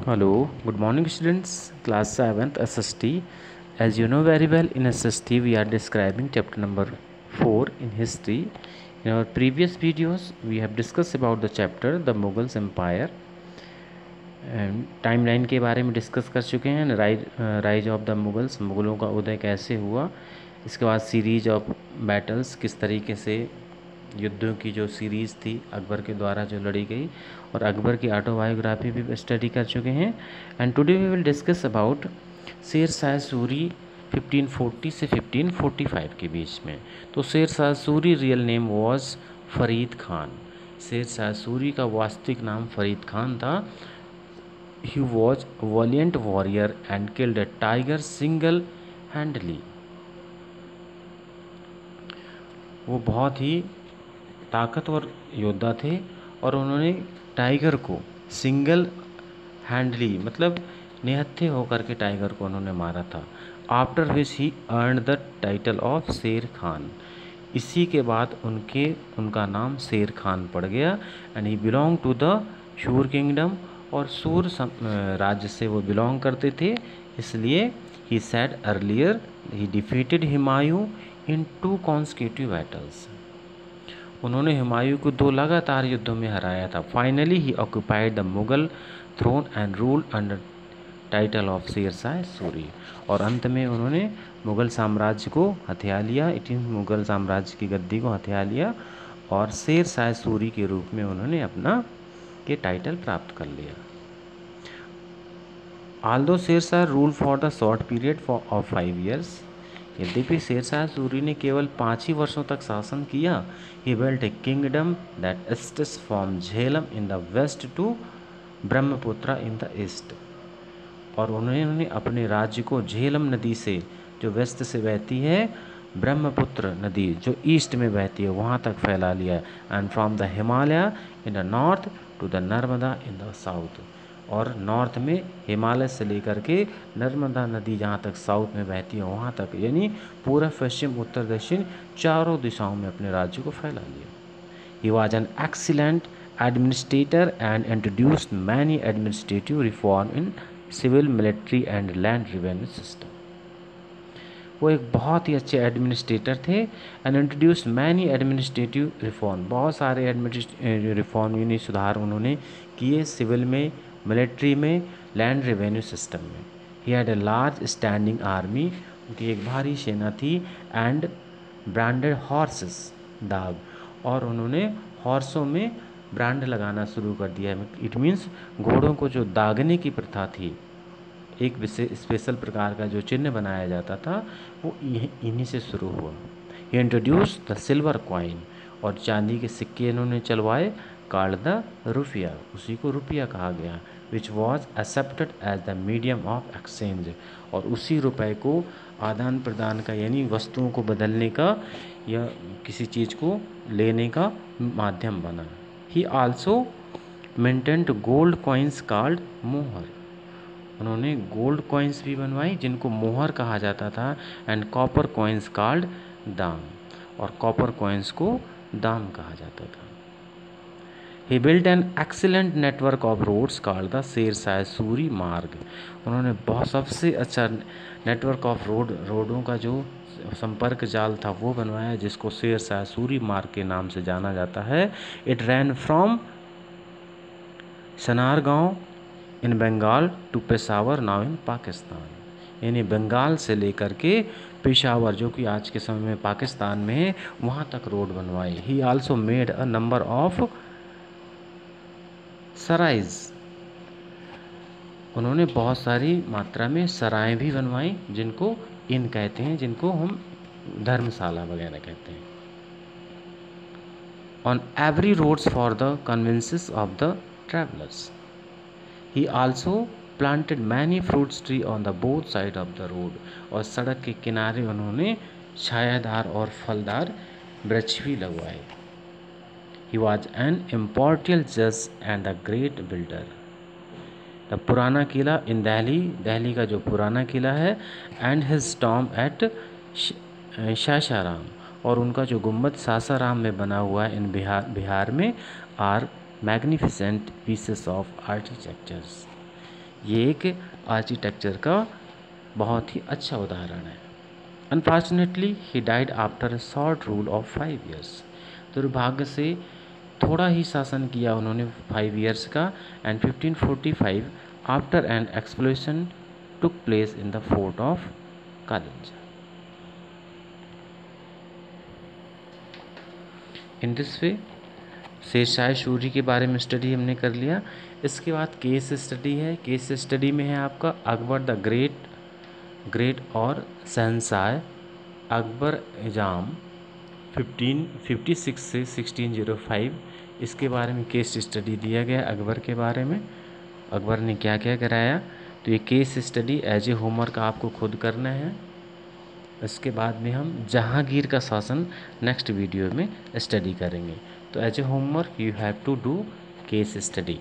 Hello, good morning students, class 7th SST. As you know very well, in SST we are describing chapter number 4 in history. In our previous videos, we have discussed about the chapter the Mughals Empire and timeline के बारे में discuss कर चुके हैं। Rise of the Mughals, मुग़लों का उदय कैसे हुआ। इसके बाद सीरीज ऑफ बैटल्स, किस तरीके से युद्धों की जो सीरीज़ थी अकबर के द्वारा जो लड़ी गई, और अकबर की ऑटोबायोग्राफी भी स्टडी कर चुके हैं। And today we will discuss about Sher Shah Suri 1540 से 1545 के बीच में। तो शेर Shah Suri real name was Farid Khan. शेर शाह सूरी का वास्तविक नाम फरीद खान था। He was a valiant warrior and killed a tiger single-handedly. वो बहुत ही ताकतवर योद्धा थे और उन्होंने टाइगर को सिंगल हैंडली मतलब निहत्थे होकर के टाइगर को उन्होंने मारा था। After which he earn the title of शेर खान। इसी के बाद उनका नाम शेर खान पड़ गया। And he belong to the Sur kingdom, और सूर राज्य से वो बिलोंग करते थे। इसलिए ही said earlier he defeated Humayun in 2 consecutive battles. उन्होंने हुमायूं को 2 लगातार युद्धों में हराया था। Finally he occupied the Mughal throne and rule under title of Sher Shah Suri. और अंत में उन्होंने मुग़ल साम्राज्य को हथिया लिया, मुग़ल साम्राज्य की गद्दी को हथिया लिया और शेर शाह सूरी के रूप में उन्होंने अपना के टाइटल प्राप्त कर लिया। Aldous Sher Shah rule for the short period of 5 years. यद्यपि शेर शाह सूरी ने केवल 5 ही वर्षों तक शासन किया। He built a kingdom that stays from Jhelum in the west to Brahmaputra in the east. और उन्होंने अपने राज्य को झेलम नदी से, जो वेस्ट से बहती है, ब्रह्मपुत्र नदी जो ईस्ट में बहती है वहाँ तक फैला लिया। And from the Himalaya in the north to the Narmada in the south. और नॉर्थ में हिमालय से लेकर के नर्मदा नदी जहाँ तक साउथ में बहती है वहाँ तक, यानी पूर्व पश्चिम उत्तर दक्षिण चारों दिशाओं में अपने राज्य को फैला लिया। He was an excellent administrator and introduced many administrative reform in civil, military and land revenue system. वो एक बहुत ही अच्छे एडमिनिस्ट्रेटर थे and introduce many administrative reform. बहुत सारे एडमिनिस्ट्रेटिव रिफॉर्म यानी सुधार उन्होंने किए सिविल में, मिलिट्री में, लैंड रेवेन्यू सिस्टम में। He had a large standing army, उनकी एक भारी सेना थी। एंड ब्रांडेड हॉर्सेस दाग, और उन्होंने हॉर्सों में ब्रांड लगाना शुरू कर दिया। इट मीन्स घोड़ों को जो दागने की प्रथा थी, एक विशेष स्पेशल प्रकार का जो चिन्ह बनाया जाता था वो इन्हीं से शुरू हुआ। ही इंट्रोड्यूस द सिल्वर कॉइन, और चांदी के सिक्के इन्होंने चलवाए। कॉल्ड द रुपया, उसी को रुपया कहा गया। Which was accepted as the medium of exchange, और उसी रुपये को आदान प्रदान का यानी वस्तुओं को बदलने का या किसी चीज़ को लेने का माध्यम बना। ही also maintained gold coins called मोहर। उन्होंने गोल्ड कॉइन्स भी बनवाई जिनको मोहर कहा जाता था। एंड कॉपर कॉइन्स कॉल्ड दाम, और कॉपर कॉइन्स को दाम कहा जाता था। He built an excellent network of roads called the Sher Shah Suri मार्ग। उन्होंने बहुत सबसे अच्छा नेटवर्क ऑफ रोडों का जो संपर्क जाल था वो बनवाया, जिसको शेर शाह सूरी मार्ग के नाम से जाना जाता है। It ran from Sonargaon in Bengal to Peshawar now in Pakistan, यानी बंगाल से लेकर के पेशावर जो कि आज के समय में पाकिस्तान में है वहाँ तक रोड बनवाई। He also made a number of sarais. उन्होंने बहुत सारी मात्रा में सराएं भी बनवाई जिनको इन कहते हैं, जिनको हम धर्मशाला वगैरह कहते हैं। On every roads for the conveniences of the travellers. He also planted many fruits tree on the both side of the road, और सड़क के किनारे उन्होंने छायादार और फलदार वृक्ष भी लगवाए। ही वॉज एन इम्पोर्टियल जज and the great builder. The पुराना किला इन दिल्ली, दिल्ली का जो पुराना किला है, and his tomb at Sasaram, और उनका जो गुम्बद सासाराम में बना हुआ है इन बिहार में, are magnificent pieces of architectures. ये एक आर्किटेक्चर का बहुत ही अच्छा उदाहरण है। Unfortunately he died after a short rule of 5 years। दुर्भाग्य से थोड़ा ही शासन किया उन्होंने 5 years का। And 1545 after an explosion took place in the fort of Kalinjar. In this way Sher Shah Suri के बारे में स्टडी हमने कर लिया। इसके बाद केस स्टडी है। केस स्टडी में है आपका अकबर द ग्रेट और शहंशाह अकबर एजाम 1556 से 1605। इसके बारे में केस स्टडी दिया गया अकबर के बारे में, अकबर ने क्या क्या कराया। तो ये case study as a homework आपको खुद करना है। इसके बाद में हम जहांगीर का शासन नेक्स्ट वीडियो में स्टडी करेंगे। तो as a homework you have to do case study.